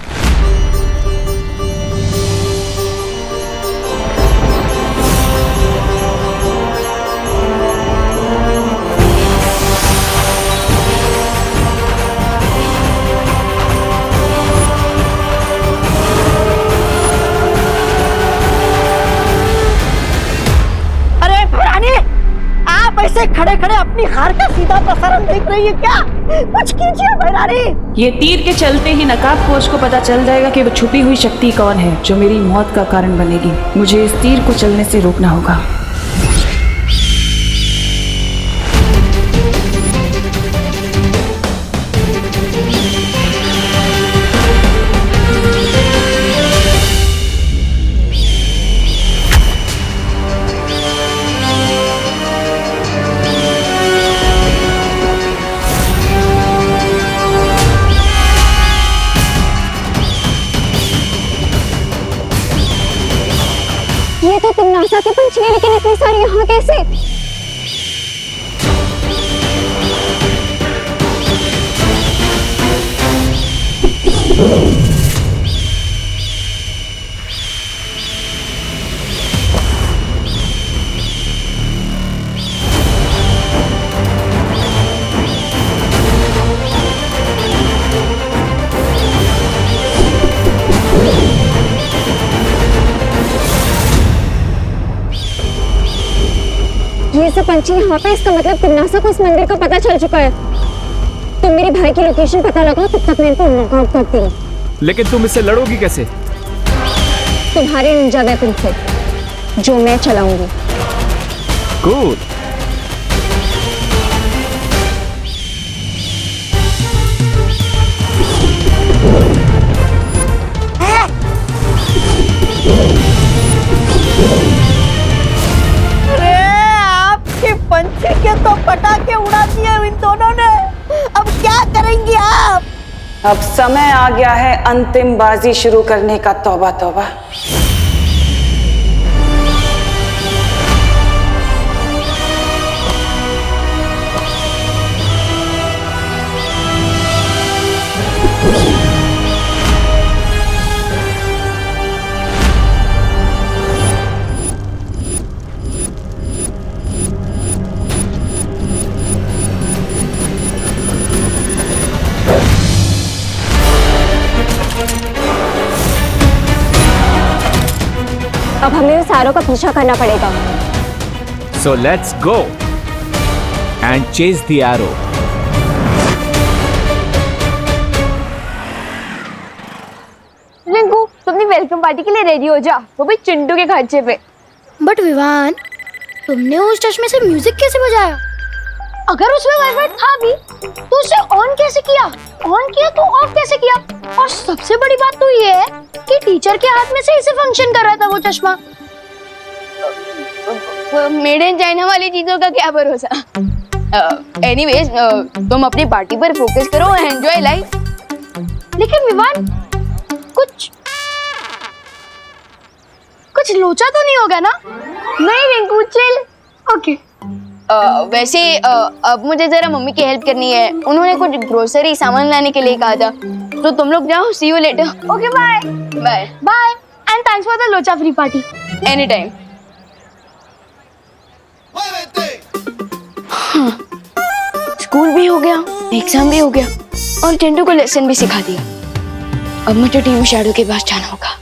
ऐसे खड़े खड़े अपनी हार का सीधा प्रसारण देख रही है क्या? कुछ कीजिए भैरानी। ये तीर के चलते ही नकाबपोश को पता चल जाएगा कि वो छुपी हुई शक्ति कौन है जो मेरी मौत का कारण बनेगी। मुझे इस तीर को चलने से रोकना होगा। ये तो तिमनासा के पंछी है, लेकिन इतने सारे यहाँ कैसे? ये सब पंछी यहाँ पे, इसका मतलब तिमनासा को इस मंदिर का पता चल चुका है। तुम मेरे भाई की लोकेशन पता लगाओ, तब तक मैं इनको नॉकआउट करती हूँ। लेकिन तुम इससे लड़ोगी कैसे? तुम्हारे निंजा वेपन से, जो मैं चलाऊंगी। कूल। पंछी के तो पटाखे उड़ा दिए इन दोनों ने। अब क्या करेंगी आप? अब समय आ गया है अंतिम बाजी शुरू करने का। तौबा तौबा। अब हमें सारों का पीछा करना पड़ेगा। So let's go and chase the arrow. Rinku, तुम अपनी वेलकम पार्टी के लिए रेडी हो जा, वो भी चिंटू के खर्चे पे। बट विवान, तुमने उस चश्मे से म्यूजिक कैसे बजाया? अगर उसमें वाइब्रेट था भी तो उसे ऑन कैसे किया? ऑन किया तो ऑफ कैसे किया? और सबसे बड़ी बात तो ये है कि टीचर के हाथ में से इसे फंक्शन कर रहा था वो चश्मा। मेड इन चाइना वाली चीजों का क्या भरोसा। एनीवेज, तुम अपनी पार्टी पर फोकस करो, एंजॉय लाइफ। लेकिन विवान, कुछ लोचा तो नहीं होगा ना? नहीं रिंकू, चिल। ओके। वैसे अब मुझे जरा मम्मी की हेल्प करनी है। उन्होंने कुछ ग्रोसरी सामान लाने के लिए कहा था, तो तुम लोग जाओ। See you later. Okay, bye bye bye and thanks for the लोचा free party. Any time. School भी हो गया, एग्जाम भी हो गया और चिंटू को लेसन भी सिखा दिया। अब मुझे टीम शैडो के पास जाना होगा।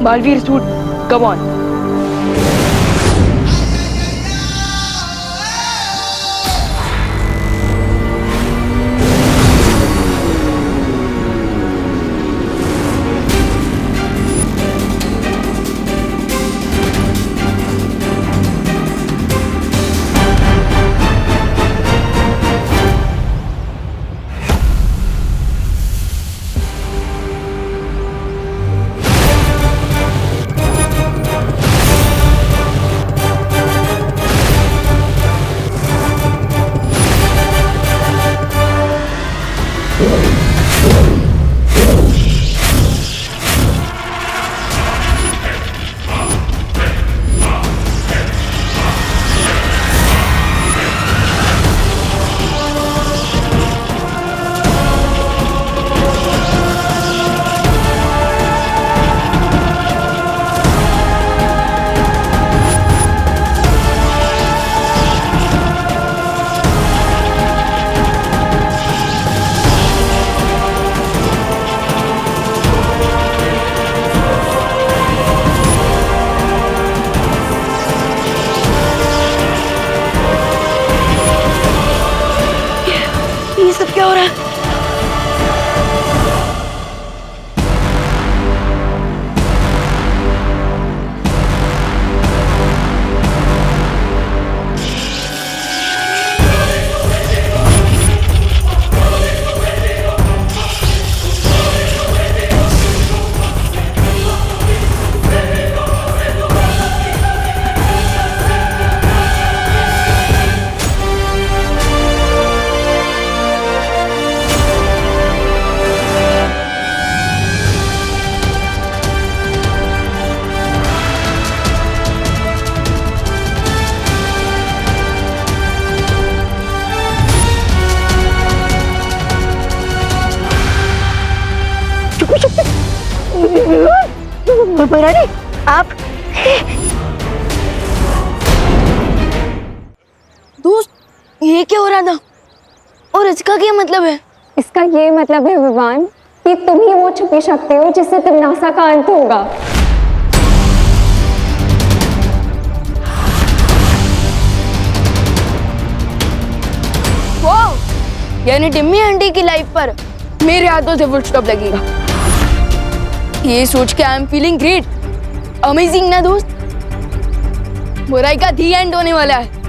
Balveer suit, come on. रानी आप दोस्त ये क्या हो रहा था और इसका क्या मतलब है? इसका ये मतलब है विवान कि तुम ही वो छुपी शक्ति हो जिससे तिम्नासा का अंत होगा। वाह, यानी टिम्मी आंटी की लाइफ पर मेरे हाथों से फुल स्टॉप लगेगा। ये सोच के I am feeling great, amazing ना दोस्त। बुराई का दी एंड होने वाला है।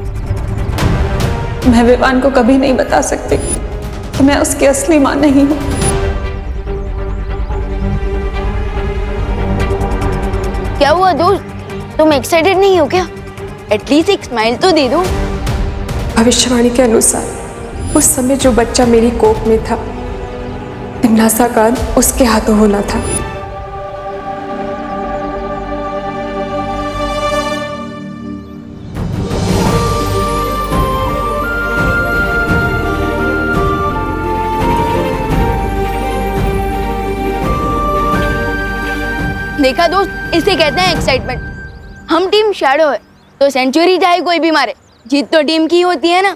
मैं विवान को कभी नहीं बता सकती कि मैं उसकी असली मां नहीं हूं। क्या हुआ दोस्त, तुम एक्साइटेड नहीं हो क्या? एटलीस्ट एक स्माइल तो दे दो। भविष्यवाणी के अनुसार उस समय जो बच्चा मेरी कोख में था, तिम्नासा का अंत उसके हाथों होना था। देखा दोस्त, इसे कहते हैं एक्साइटमेंट। हम टीम शैडो है तो सेंचुरी चाहे कोई भी मारे, जीत तो टीम की होती है ना।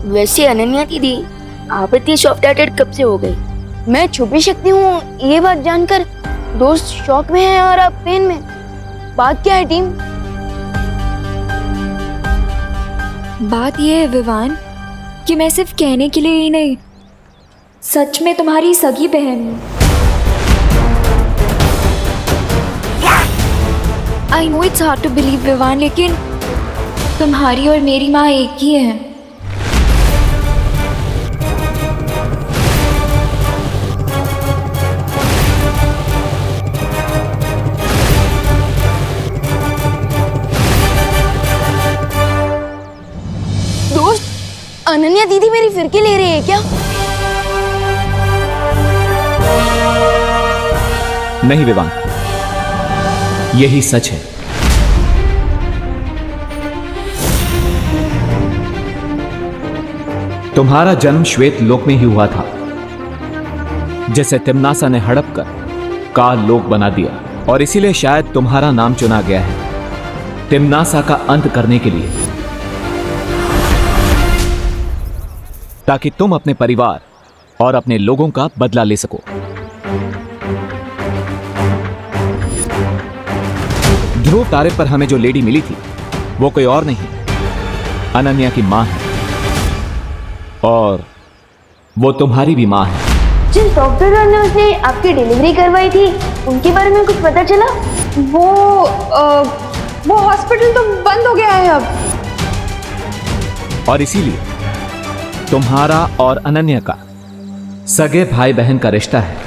वैसे अनन्या दीदी, आप इतनी सॉफ्ट हार्टेड कब से हो गई? मैं छुपी शक्ति हूँ ये बात जानकर दोस्त शॉक में है और आप पेन में। बात क्या है टीम? बात ये है विवान कि मैं सिर्फ कहने के लिए ही नहीं, सच में तुम्हारी सगी बहन हूँ। I know it's hard to believe Vivaan, लेकिन तुम्हारी और मेरी माँ एक ही है। दोस्त, अनन्या दीदी मेरी फिरकी ले रही है क्या? नहीं विवान, यही सच है। तुम्हारा जन्म श्वेत लोक में ही हुआ था, जिसे तिम्नासा ने हड़प कर काल लोक बना दिया, और इसीलिए शायद तुम्हारा नाम चुना गया है तिम्नासा का अंत करने के लिए, ताकि तुम अपने परिवार और अपने लोगों का बदला ले सको। ध्रुव तारे पर हमें जो लेडी मिली थी वो कोई और नहीं, अनन्या की मां है, और वो तुम्हारी भी मां है। जिस डॉक्टर ने उसने आपकी डिलीवरी करवाई थी, उनके बारे में कुछ पता चला? वो हॉस्पिटल तो बंद हो गया है अब। और इसीलिए तुम्हारा और अनन्या का सगे भाई बहन का रिश्ता है।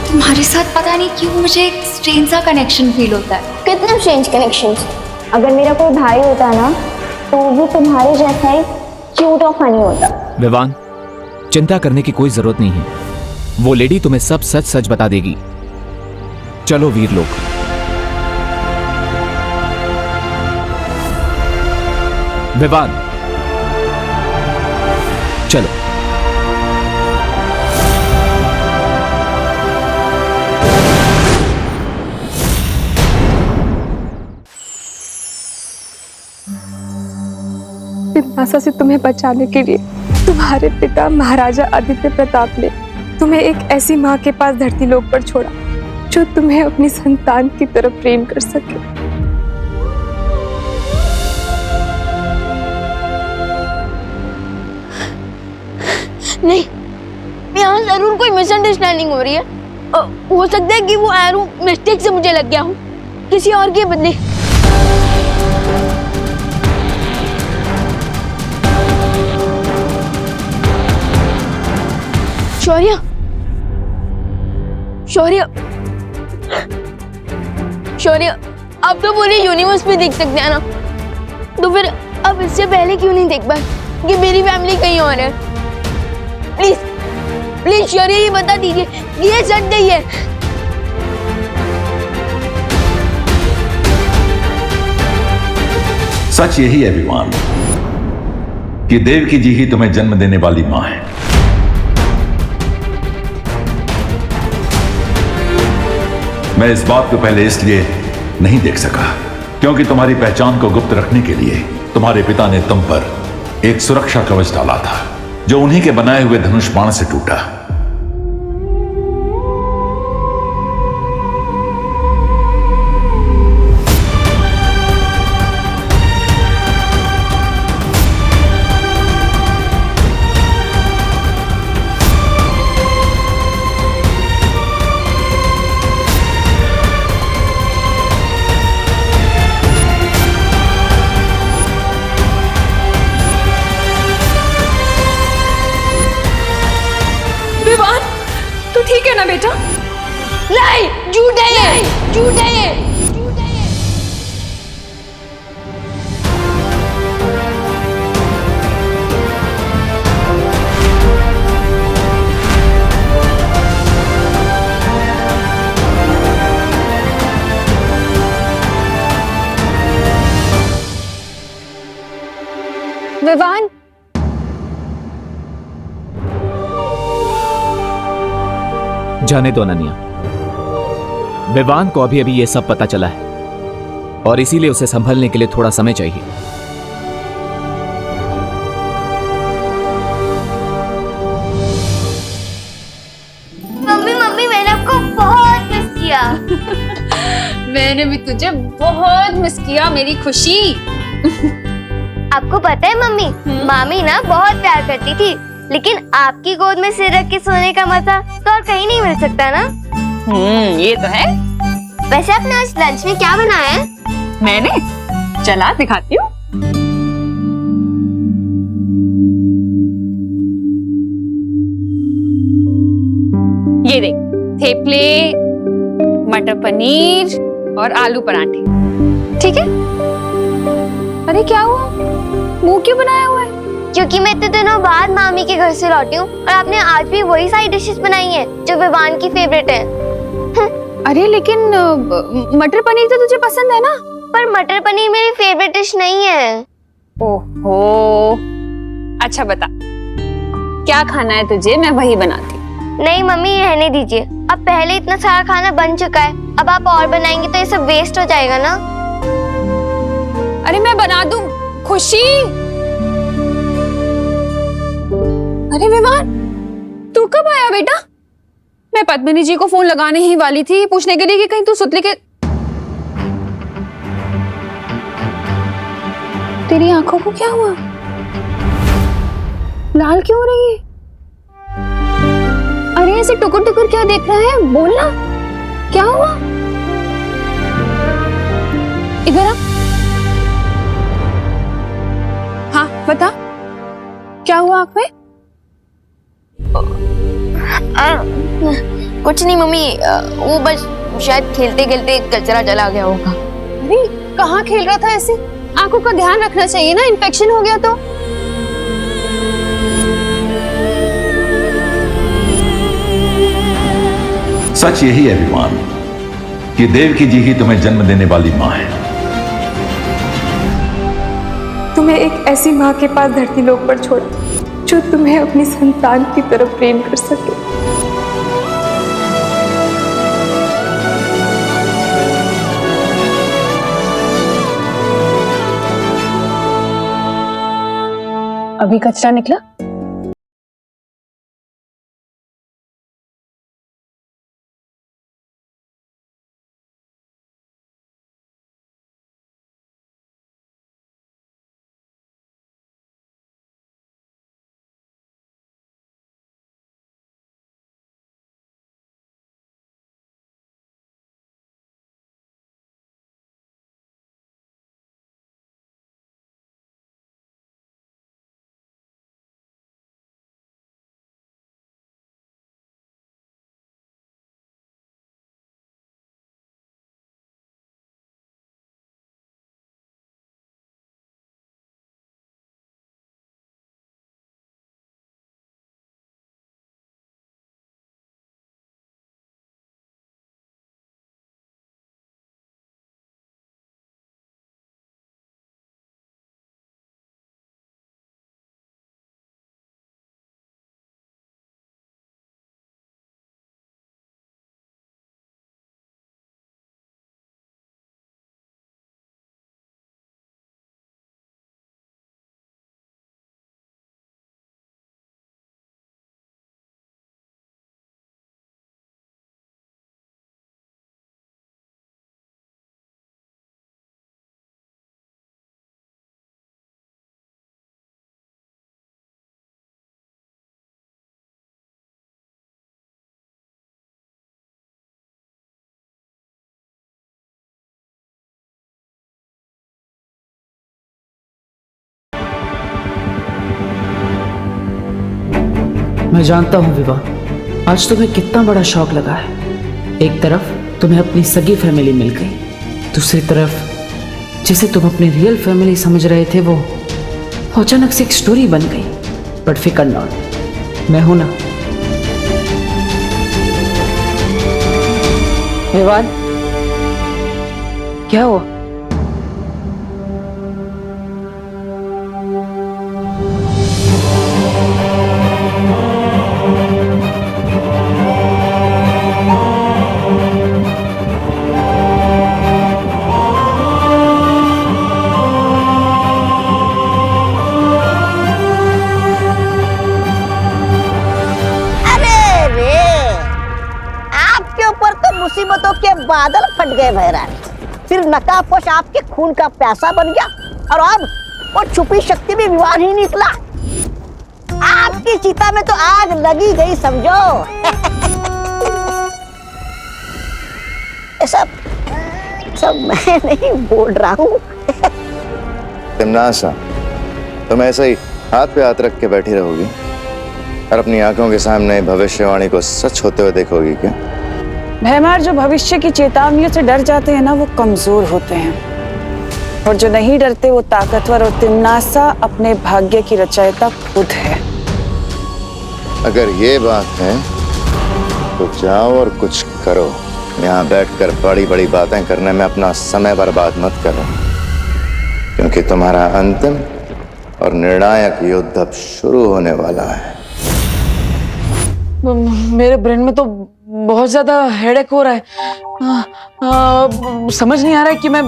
तुम्हारे साथ पता नहीं क्यों मुझे एक स्ट्रेंज सा कनेक्शन फील होता है। कितने स्ट्रेंज कनेक्शंस? अगर मेरा कोई भाई होता ना तो वो तुम्हारे जैसा ही क्यूट और फनी होता। विवान, चिंता करने की कोई जरूरत नहीं है, वो लेडी तुम्हें सब सच सच बता देगी। चलो वीर लोग। विवान, चलो। तिम्नासा से तुम्हें बचाने के लिए तुम्हारे पिता महाराजा आदित्य प्रताप ने तुम्हें एक ऐसी माँ के पास धरती लोक पर छोड़ा जो तुम्हें अपनी संतान की तरफ प्रेम कर सके। नहीं, यहाँ जरूर कोई मिसअंडरस्टैंडिंग हो रही है। हो सकता है कि वो एरो मिस्टेक से मुझे लग गया हूँ, किसी और के बदले। शौर्य, शौर्य, शौर्य, अब तो पूरी यूनिवर्स में देख सकते हैं ना, तो फिर अब इससे पहले क्यों नहीं देख पाए कि मेरी फैमिली कहीं और है? प्लीज प्लीज शौर्य, ये बता दीजिए, ये सच नहीं है। सच यही है विवान कि देवकी जी ही तुम्हें जन्म देने वाली मां है। मैं इस बात को पहले इसलिए नहीं देख सका क्योंकि तुम्हारी पहचान को गुप्त रखने के लिए तुम्हारे पिता ने तुम पर एक सुरक्षा कवच डाला था जो उन्हीं के बनाए हुए धनुष बाण से टूटा। विवान, तू ठीक है ना बेटा? नहीं, झूठ है ये, झूठ है ये। विवान, जाने दो अनन्या। विवान को अभी अभी ये सब पता चला है और इसीलिए उसे संभलने के लिए थोड़ा समय चाहिए। मम्मी मम्मी मैंने आपको बहुत मिस किया। मैंने भी तुझे बहुत मिस किया मेरी खुशी। आपको पता है मम्मी, मामी ना बहुत प्यार करती थी, लेकिन आपकी गोद में सिर रख के सोने का मजा तो और कहीं नहीं मिल सकता ना। ये तो है। वैसे आपने आज लंच में क्या बनाया है? मैंने चला दिखाती हूँ। ये देख, थेपले, मटर पनीर और आलू पराठे। ठीक है? अरे क्या हुआ? मुंह क्यों बनाया हुआ है? क्योंकि मैं इतने दिनों बाद मामी के घर से लौटी हूँ और आपने आज भी वही सारी डिशेस बनाई हैं जो विवान की फेवरेट है। अरे लेकिन मटर पनीर तो तुझे पसंद है ना? पर मटर पनीर मेरी फेवरेट डिश नहीं है। ओहो, अच्छा बता, क्या खाना है तुझे? मैं वही बनाती। नहीं मम्मी, रहने दीजिए। अब पहले इतना सारा खाना बन चुका है, अब आप और बनाएंगे तो ये सब वेस्ट हो जाएगा ना। अरे मैं बना दूं। खुशी, अरे विवान, तू कब आया बेटा? मैं पद्मिनी जी को फोन लगाने ही वाली थी पूछने के लिए कि कहीं तू सुतली के। तेरी आंखों को क्या हुआ? लाल क्यों हो रही है? अरे ऐसे टुकुर टुकुर क्या देख रहा है? बोलना, क्या हुआ? इधर आ। हाँ बता, क्या हुआ आंख में? कुछ नहीं मम्मी, वो बस शायद खेलते खेलते कचरा चला गया होगा। अरे कहाँ खेल रहा था ऐसे? आंखों का ध्यान रखना चाहिए ना, इन्फेक्शन हो गया तो। सच यही है विमान कि देवकी जी ही तुम्हें जन्म देने वाली मां है। तुम्हें एक ऐसी माँ के पास धरती लोक पर छोड़ा जो तुम्हें अपनी संतान की तरफ प्रेम कर सके। अभी कचरा निकला? मैं जानता हूँ विवाह, आज तुम्हें कितना बड़ा शौक लगा है। एक तरफ तुम्हें अपनी सगी फैमिली मिल गई, दूसरी तरफ जिसे तुम अपनी रियल फैमिली समझ रहे थे वो अचानक से एक स्टोरी बन गई। बट फिकर नॉट, मैं हूं ना। विवान, क्या हुआ? मुसीबतों के बादल फट गए भैरन। फिर नकाबपोश आपके खून का प्यासा बन गया और अब वो छुपी शक्ति भी विवान ही निकला। आपकी चिता में तो आग लगी गई समझो। सब मैं नहीं बोल रहा हूँ। तिमनासा, तुम ऐसे ही हाथ पे हाथ रख के बैठी रहोगी और अपनी आंखों के सामने भविष्यवाणी को सच होते हुए देखोगी क्या? भैमार जो भविष्य की चेतावनियों से डर जाते हैं ना, वो कमजोर होते हैं, और जो नहीं डरते वो ताकतवर। और तिमनासा अपने भाग्य की रचयिता खुद है। अगर ये बात है तो जाओ और कुछ करो। यहाँ बैठकर बड़ी बड़ी बातें करने में अपना समय बर्बाद मत करो, क्योंकि तुम्हारा अंतिम और निर्णायक युद्ध अब शुरू होने वाला है। मेरे ब्रेन में तो बहुत ज्यादा हेडेक हो रहा है। समझ नहीं आ रहा है कि मैं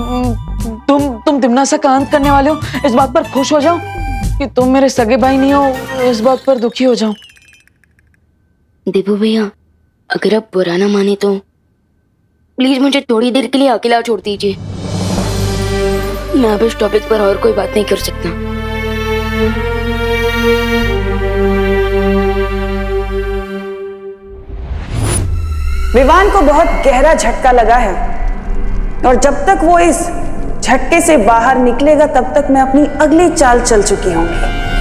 तुम तिमनासा का अंत करने वाले हो इस बात पर खुश हो जाऊं, कि तुम मेरे सगे भाई नहीं हो इस बात पर दुखी हो जाऊं। देबू भैया, अगर आप बुरा ना माने तो प्लीज मुझे थोड़ी देर के लिए अकेला छोड़ दीजिए। मैं अब इस टॉपिक पर और कोई बात नहीं कर सकता। विवान को बहुत गहरा झटका लगा है, और जब तक वो इस झटके से बाहर निकलेगा तब तक मैं अपनी अगली चाल चल चुकी होंगी।